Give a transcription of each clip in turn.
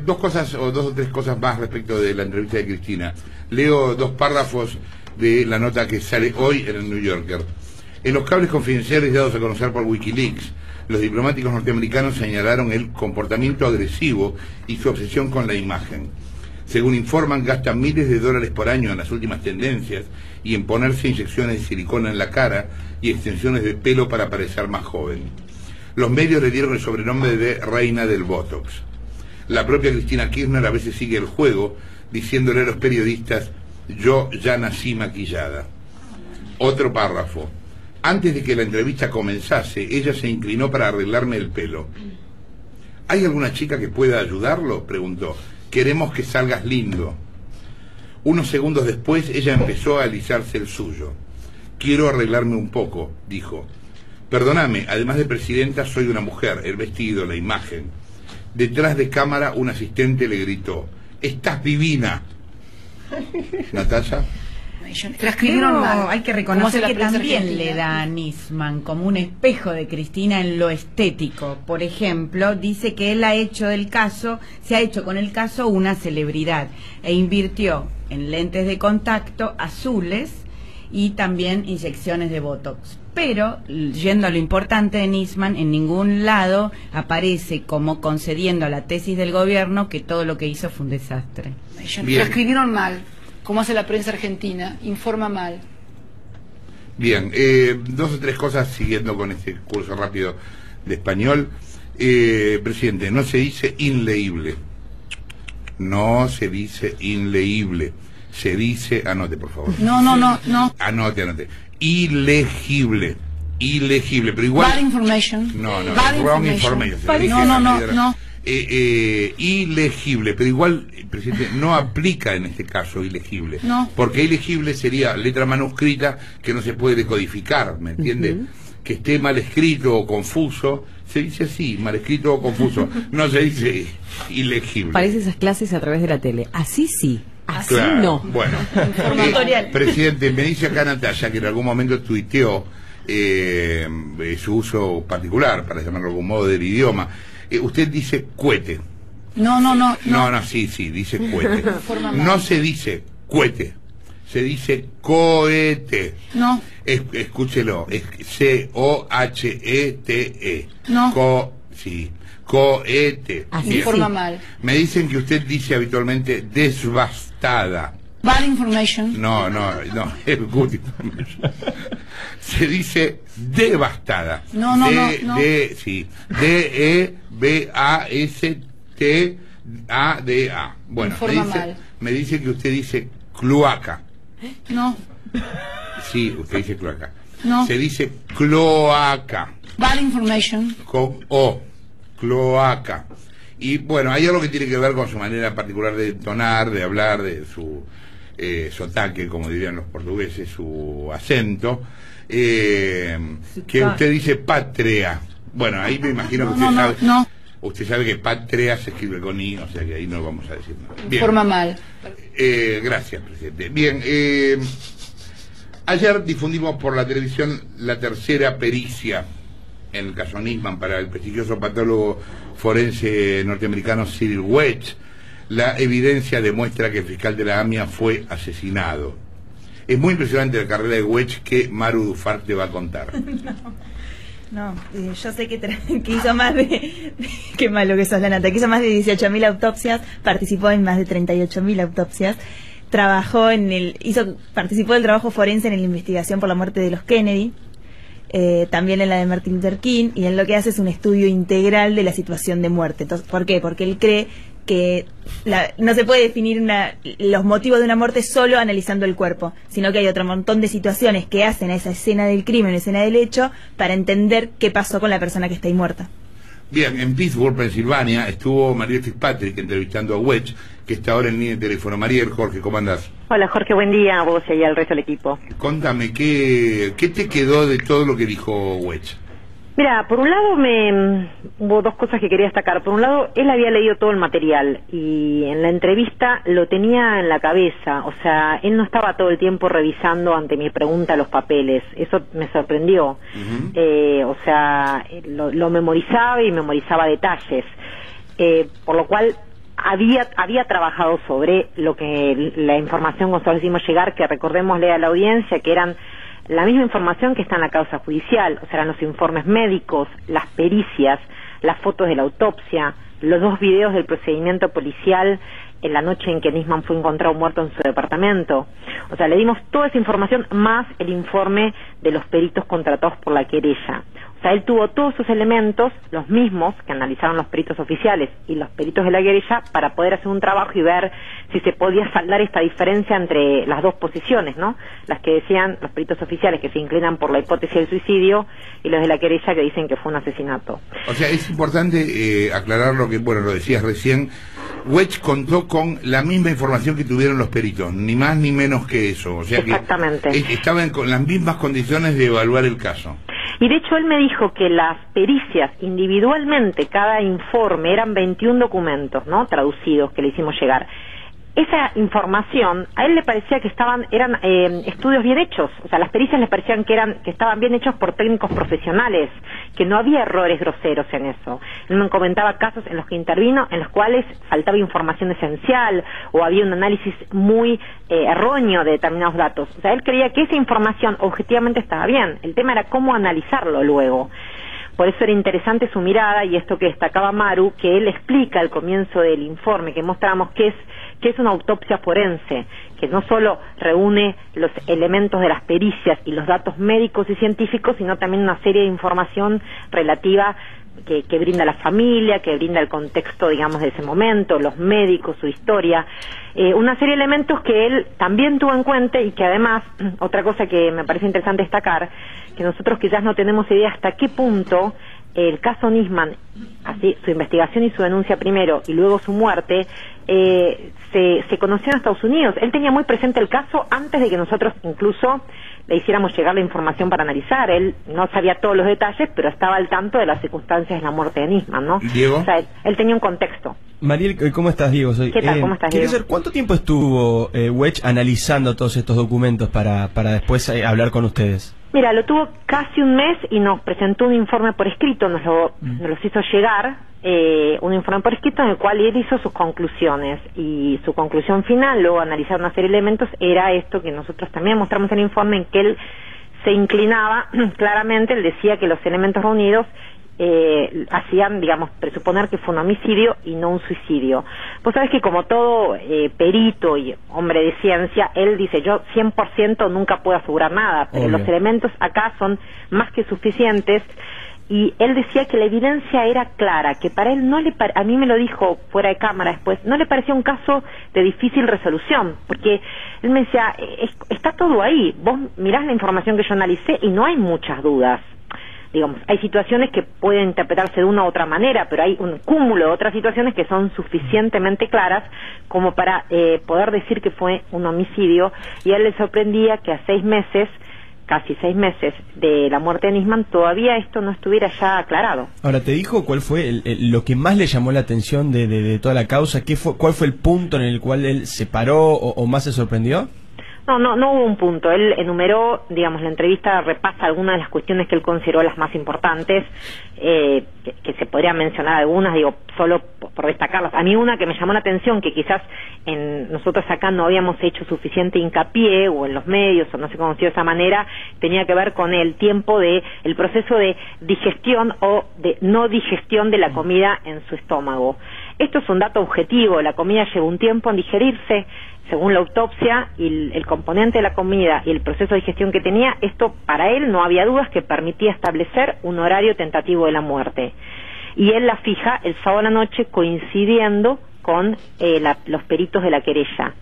Dos cosas, o dos o tres cosas más respecto de la entrevista de Cristina. Leo dos párrafos de la nota que sale hoy en el New Yorker. En los cables confidenciales dados a conocer por Wikileaks, los diplomáticos norteamericanos señalaron el comportamiento agresivo y su obsesión con la imagen. Según informan, gastan miles de dólares por año en las últimas tendencias y en ponerse inyecciones de silicona en la cara y extensiones de pelo para parecer más joven. Los medios le dieron el sobrenombre de Reina del Botox. La propia Cristina Kirchner a veces sigue el juego, diciéndole a los periodistas: yo ya nací maquillada. Otro párrafo. Antes de que la entrevista comenzase, ella se inclinó para arreglarme el pelo. ¿Hay alguna chica que pueda ayudarlo?, preguntó. Queremos que salgas lindo. Unos segundos después, ella empezó a alisarse el suyo. Quiero arreglarme un poco, dijo. Perdóname, además de presidenta, soy una mujer, el vestido, la imagen. Detrás de cámara, un asistente le gritó: estás divina. ¿Natalia? Pero hay que reconocer que también le da a Nisman como un espejo de Cristina en lo estético. Por ejemplo, dice que él se ha hecho con el caso una celebridad e invirtió en lentes de contacto azules y también inyecciones de Botox. Pero, yendo a lo importante de Nisman, en ningún lado aparece como concediendo a la tesis del gobierno que todo lo que hizo fue un desastre. Lo escribieron mal. Como hace la prensa argentina, informa mal. Bien, dos o tres cosas siguiendo con este curso rápido de español. Presidente, no se dice inleíble. No se dice inleíble. Se dice, anote por favor. No. Anote. Ilegible. Ilegible, pero igual... Bad information. No, Bad wrong information. No. Ilegible, pero igual, presidente, no aplica en este caso ilegible, porque ilegible sería letra manuscrita que no se puede decodificar, ¿me entiende? Que esté mal escrito o confuso, se dice así, mal escrito o confuso, no se dice ilegible. Parece esas clases a través de la tele, así sí, así claro, no. Bueno, presidente, me dice acá Natalia que en algún momento tuiteó su uso particular, para llamarlo de algún modo, del idioma. Usted dice cohete. No, sí, dice cohete. No se dice cohete, se dice cohete. No. Escúchelo, es C-O-H-E-T-E. No. Cohete. Así informa mal. Me dicen que usted dice habitualmente desbastada. Bad information. No, es good information. Se dice devastada. No. D-E-B-A-S-T-A-D-A. Bueno, me dice que usted dice cloaca. No. Sí, usted dice cloaca. No. Se dice cloaca. Bad information. Con O. Cloaca. Y bueno, hay algo que tiene que ver con su manera particular de entonar, de hablar, de su sotaque, como dirían los portugueses, su acento, que usted dice patria. Bueno, ahí me imagino que usted sabe. Usted sabe que patria se escribe con I, o sea que ahí no vamos a decir nada. Informa mal. Gracias, presidente. Bien, ayer difundimos por la televisión la tercera pericia en el caso Nisman para el prestigioso patólogo forense norteamericano Cyril Wedge. La evidencia demuestra que el fiscal de la AMIA fue asesinado. Es muy impresionante la carrera de Wedge que Maru Dufar te va a contar. Yo sé que hizo más de... Qué malo que sos, la nata. Que hizo más de 18.000 autopsias, participó en más de 38.000 autopsias, participó del trabajo forense en la investigación por la muerte de los Kennedy, también en la de Martin Luther King, y en lo que hace es un estudio integral de la situación de muerte. Entonces, ¿por qué? Porque él cree que no se puede definir los motivos de una muerte solo analizando el cuerpo, sino que hay otro montón de situaciones que hacen a esa escena del crimen, escena del hecho, para entender qué pasó con la persona que está ahí muerta. Bien, en Pittsburgh, Pensilvania, estuvo Mariel Fitzpatrick entrevistando a Wedge, que está ahora en línea de teléfono. Mariel, Jorge, ¿cómo andás? Hola Jorge, buen día a vos y al resto del equipo. Contame, ¿qué te quedó de todo lo que dijo Wedge? Mira, por un lado hubo dos cosas que quería destacar. Por un lado, él había leído todo el material y en la entrevista lo tenía en la cabeza. O sea, él no estaba todo el tiempo revisando ante mi pregunta los papeles. Eso me sorprendió. O sea, lo memorizaba y memorizaba detalles. por lo cual había trabajado sobre lo que la información que nosotros hicimos llegar, que recordémosle a la audiencia que eran la misma información que está en la causa judicial, o sea, eran los informes médicos, las pericias, las fotos de la autopsia, los 2 videos del procedimiento policial en la noche en que Nisman fue encontrado muerto en su departamento. O sea, le dimos toda esa información más el informe de los peritos contratados por la querella. O sea, él tuvo todos sus elementos, los mismos que analizaron los peritos oficiales y los peritos de la querella, para poder hacer un trabajo y ver si se podía saldar esta diferencia entre las 2 posiciones, ¿no? Las que decían los peritos oficiales que se inclinan por la hipótesis del suicidio y los de la querella que dicen que fue un asesinato. O sea, es importante aclarar lo que, bueno, lo decías recién. Wedge contó con la misma información que tuvieron los peritos, ni más ni menos que eso. O sea, exactamente. Que estaban con las mismas condiciones de evaluar el caso. Y de hecho él me dijo que las pericias individualmente, cada informe, eran 21 documentos, ¿no?, traducidos, que le hicimos llegar. Esa información a él le parecía que eran estudios bien hechos, o sea, las pericias le parecían que estaban bien hechos por técnicos profesionales, que no había errores groseros en eso. Él me comentaba casos en los que intervino, en los cuales faltaba información esencial o había un análisis muy erróneo de determinados datos. O sea, él creía que esa información objetivamente estaba bien, el tema era cómo analizarlo luego. Por eso era interesante su mirada y esto que destacaba Maru, que él explica al comienzo del informe, que mostramos que es una autopsia forense, que no solo reúne los elementos de las pericias y los datos médicos y científicos, sino también una serie de información relativa que brinda la familia, que brinda el contexto, digamos, de ese momento, los médicos, su historia, una serie de elementos que él también tuvo en cuenta y que además, otra cosa que me parece interesante destacar, que nosotros quizás no tenemos idea hasta qué punto el caso Nisman, así su investigación y su denuncia primero y luego su muerte, se conoció en Estados Unidos. Él tenía muy presente el caso antes de que nosotros incluso le hiciéramos llegar la información para analizar. Él no sabía todos los detalles, pero estaba al tanto de las circunstancias de la muerte de Nisman, ¿no? Diego. O sea, él tenía un contexto. Mariel, ¿cómo estás, Diego? ¿Qué tal? ¿Cómo estás, Diego? Saber, ¿cuánto tiempo estuvo Wedge analizando todos estos documentos para después hablar con ustedes? Mira, lo tuvo casi un mes y nos presentó un informe por escrito, nos los hizo llegar, un informe por escrito en el cual él hizo sus conclusiones, y su conclusión final, luego analizar una serie de elementos, era esto que nosotros también mostramos en el informe, en que él se inclinaba claramente, él decía que los elementos reunidos hacían, digamos, presuponer que fue un homicidio y no un suicidio. Vos sabés que como todo perito y hombre de ciencia, él dice, yo 100% nunca puedo asegurar nada, pero obvio, los elementos acá son más que suficientes, y él decía que la evidencia era clara, que para él a mí me lo dijo fuera de cámara después, no le parecía un caso de difícil resolución, porque él me decía, está todo ahí, vos mirás la información que yo analicé y no hay muchas dudas. Digamos, hay situaciones que pueden interpretarse de una u otra manera, pero hay un cúmulo de otras situaciones que son suficientemente claras como para poder decir que fue un homicidio, y a él le sorprendía que a 6 meses, casi 6 meses de la muerte de Nisman, todavía esto no estuviera ya aclarado. Ahora, ¿te dijo cuál fue lo que más le llamó la atención de toda la causa? ¿Cuál fue el punto en el cual él se paró o más se sorprendió? No hubo un punto. Él enumeró, digamos, la entrevista repasa algunas de las cuestiones que él consideró las más importantes, que se podrían mencionar algunas, digo, solo por destacarlas. A mí una que me llamó la atención, que quizás nosotros acá no habíamos hecho suficiente hincapié, o en los medios, o no se conoció de esa manera, tenía que ver con el tiempo el proceso de digestión o de no digestión de la comida en su estómago. Esto es un dato objetivo, la comida lleva un tiempo en digerirse, según la autopsia, y el componente de la comida y el proceso de digestión que tenía, esto para él no había dudas que permitía establecer un horario tentativo de la muerte. Y él la fija el sábado a la noche, coincidiendo con los peritos de la querella.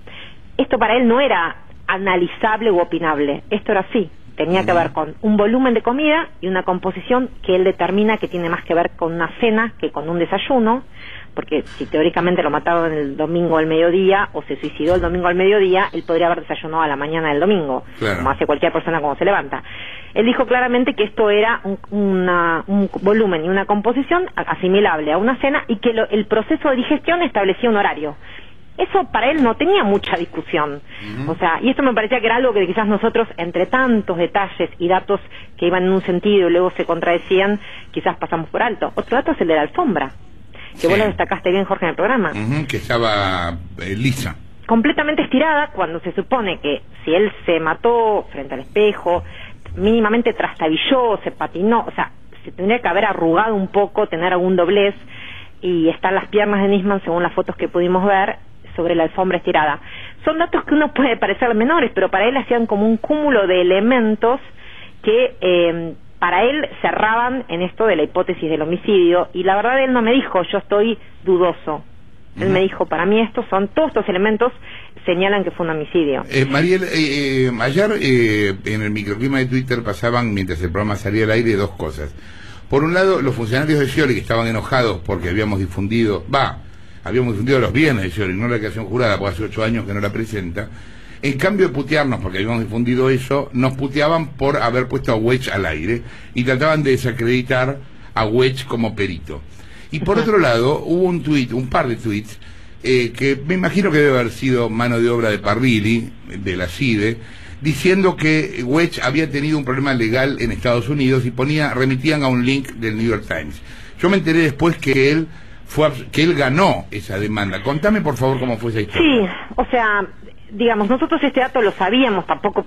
Esto para él no era analizable u opinable, esto era así. Tenía que ver con un volumen de comida y una composición que él determina que tiene más que ver con una cena que con un desayuno, porque si teóricamente lo mataron el domingo al mediodía o se suicidó el domingo al mediodía, él podría haber desayunado a la mañana del domingo, claro, como hace cualquier persona cuando se levanta. Él dijo claramente que esto era un volumen y una composición asimilable a una cena, y que el proceso de digestión establecía un horario. Eso para él no tenía mucha discusión. O sea, y esto me parecía que era algo que quizás nosotros, entre tantos detalles y datos que iban en un sentido y luego se contradecían, quizás pasamos por alto. Otro dato es el de la alfombra. que vos lo destacaste bien, Jorge, en el programa. Que estaba lisa. Completamente estirada, cuando se supone que si él se mató frente al espejo, mínimamente trastabilló, se patinó, o sea, se tendría que haber arrugado un poco, tener algún doblez, y están las piernas de Nisman, según las fotos que pudimos ver, sobre la alfombra estirada. Son datos que uno puede parecer menores, pero para él hacían como un cúmulo de elementos que para él cerraban en esto de la hipótesis del homicidio, y la verdad él no me dijo, yo estoy dudoso. Él me dijo, para mí todos estos elementos señalan que fue un homicidio. Mariel, ayer en el microclima de Twitter pasaban, mientras el programa salía al aire, dos cosas. Por un lado, los funcionarios de Scioli, que estaban enojados porque habíamos difundido los bienes de Scioli, no la declaración jurada, porque hace 8 años que no la presenta. En cambio de putearnos porque habíamos difundido eso, nos puteaban por haber puesto a Wedge al aire y trataban de desacreditar a Wedge como perito. Y por otro lado, hubo un par de tweets, que me imagino que debe haber sido mano de obra de Parrilli, de la CIDE, diciendo que Wedge había tenido un problema legal en Estados Unidos y remitían a un link del New York Times. Yo me enteré después que él ganó esa demanda. Contame, por favor, cómo fue esa historia. Sí, o sea, digamos, nosotros este dato lo sabíamos, tampoco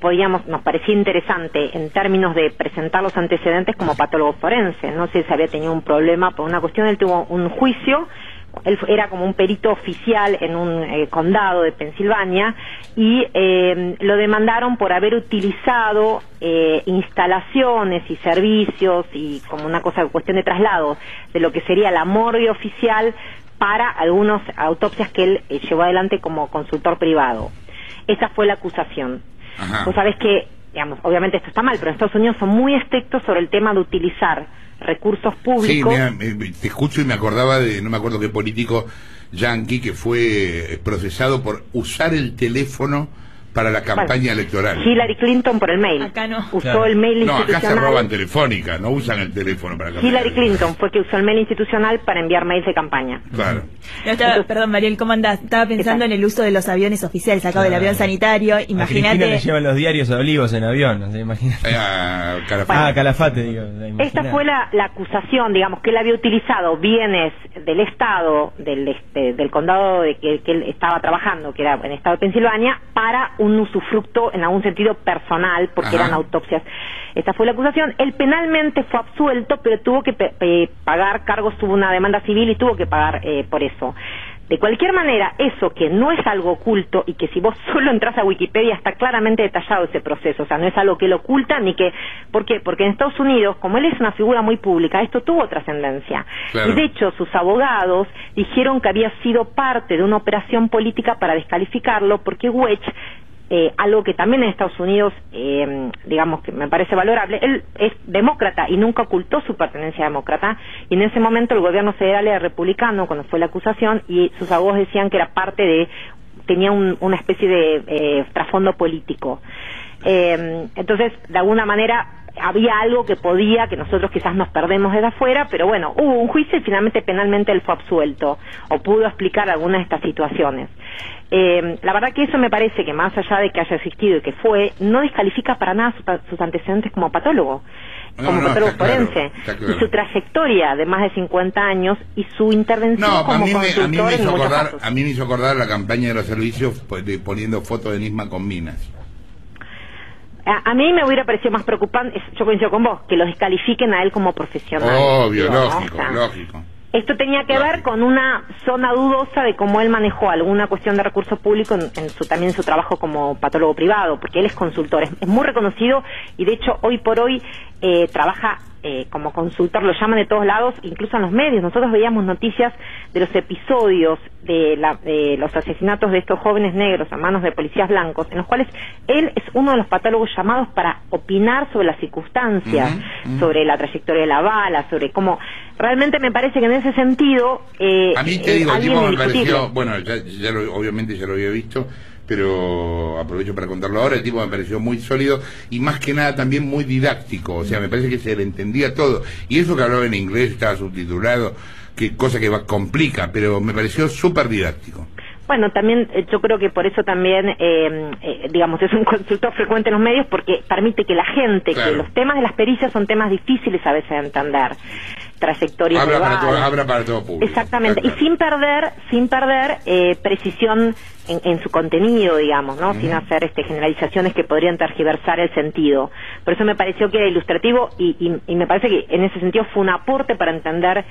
nos parecía interesante en términos de presentar los antecedentes como patólogo forense. No sé si había tenido un problema por una cuestión, él tuvo un juicio, él era como un perito oficial en un condado de Pensilvania, y lo demandaron por haber utilizado instalaciones y servicios y como una cuestión de traslado de lo que sería la morgue oficial para algunas autopsias que él llevó adelante como consultor privado. Esa fue la acusación. Ajá. Vos sabés que, digamos, obviamente esto está mal, pero en Estados Unidos son muy estrictos sobre el tema de utilizar recursos públicos. Sí, te escucho y me acordaba no me acuerdo qué político yanqui que fue procesado por usar el teléfono para la campaña electoral. Hillary Clinton por el mail. Acá no. Usó el mail institucional. No, acá se roban telefónica, no usan el teléfono para la campaña. Hillary Clinton fue que usó el mail institucional para enviar mails de campaña. Claro. Perdón, Mariel, ¿cómo andás? Estaba pensando en el uso de los aviones oficiales, sacado del avión sanitario. Imagínate. A le llevan los diarios a Olivos en avión, no sé, imagínate. Calafate, digo. Esta fue la acusación, digamos, que él había utilizado bienes del Estado, del condado de que él estaba trabajando, que era en el Estado de Pensilvania, para un usufructo en algún sentido personal, porque eran autopsias. Esta fue la acusación. Él penalmente fue absuelto, pero tuvo que pagar cargos, tuvo una demanda civil y tuvo que pagar por eso. De cualquier manera, eso que no es algo oculto y que si vos solo entras a Wikipedia está claramente detallado ese proceso, o sea, no es algo que él oculta ni que... ¿Por qué? Porque en Estados Unidos, como él es una figura muy pública, esto tuvo trascendencia. Claro. Y de hecho, sus abogados dijeron que había sido parte de una operación política para descalificarlo, porque Wedge, algo que también en Estados Unidos, digamos que me parece valorable, él es demócrata y nunca ocultó su pertenencia a demócrata, y en ese momento el gobierno federal era republicano cuando fue la acusación, y sus abogados decían que era tenía una especie de trasfondo político. Entonces, de alguna manera, había algo que nosotros quizás nos perdemos desde afuera, pero bueno, hubo un juicio y finalmente penalmente él fue absuelto, o pudo explicar algunas de estas situaciones. La verdad que eso me parece que más allá de que haya existido y que no descalifica para nada sus antecedentes como patólogo, patólogo forense, claro. Y su trayectoria de más de 50 años y su intervención como consultor en muchos casos. A mí me hizo acordar la campaña de los servicios poniendo fotos de Nisman con minas. A mí me hubiera parecido más preocupante, yo coincido con vos, que lo descalifiquen a él como profesional. Obvio, lógico. Esto tenía que ver con una zona dudosa de cómo él manejó alguna cuestión de recurso público también en su trabajo como patólogo privado, porque él es consultor, es muy reconocido y de hecho hoy por hoy trabaja como consultor, lo llaman de todos lados, incluso en los medios. Nosotros veíamos noticias de los episodios de los asesinatos de estos jóvenes negros a manos de policías blancos, en los cuales él es uno de los patólogos llamados para opinar sobre las circunstancias, sobre la trayectoria de la bala, sobre cómo... Realmente me parece que en ese sentido... a mí te digo, el tipo me pareció... Bueno, obviamente ya lo había visto, pero aprovecho para contarlo ahora. El tipo me pareció muy sólido y más que nada también muy didáctico, o sea, me parece que se le entendía todo, y eso que hablaba en inglés estaba subtitulado, cosa que complica, pero me pareció súper didáctico. Bueno, también yo creo que por eso también, digamos, es un consultor frecuente en los medios, porque permite que la gente, claro, que los temas de las pericias son temas difíciles a veces de entender. trayectorias Habla verbales. para todo público. Exactamente, Claro. y sin perder precisión en su contenido, digamos, ¿no? Sin hacer generalizaciones que podrían tergiversar el sentido. Por eso me pareció que era ilustrativo y me parece que en ese sentido fue un aporte para entender,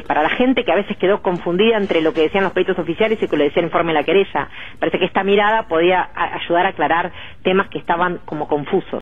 para la gente que a veces quedó confundida entre lo que decían los peritos oficiales y lo que le decía el informe de la querella. Parece que esta mirada podía ayudar a aclarar temas que estaban como confusos.